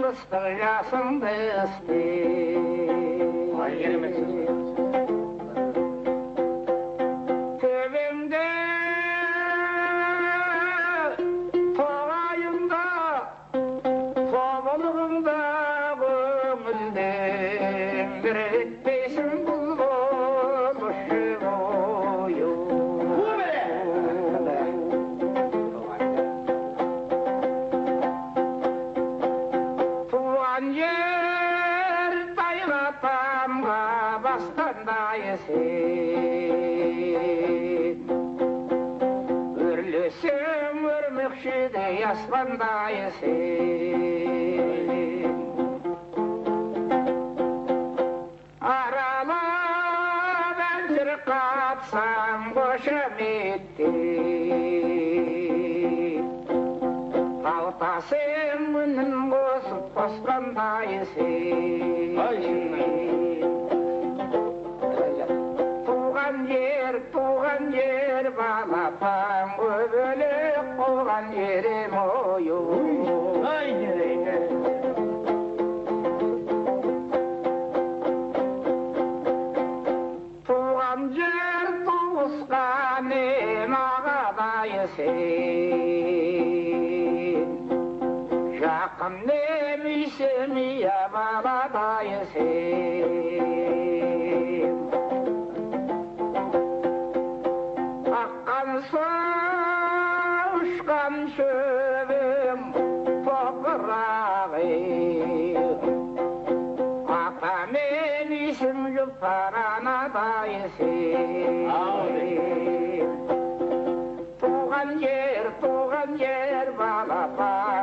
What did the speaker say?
ыстық жасыңды істе. Керемет сөз. Төбеңде тоғайында, тобылғында көңілден бір етпесін бұл болушы бойы. Туған жер тайға тамға басқандай сен, өрлесем өрмекшідей аспандай сен. Аралап әнші қатсам қошаметте, талтасың үнін қосып қосқандай сен. Туған жер балапан көбелек қойған жерім ойы. Туған жер туысқан ем ағадай сен, жақын немейсем ия баладай сен. Аққан ұшқан шөбім топырағым, ата мен исім жұптар анадай сен. Туған жер балапан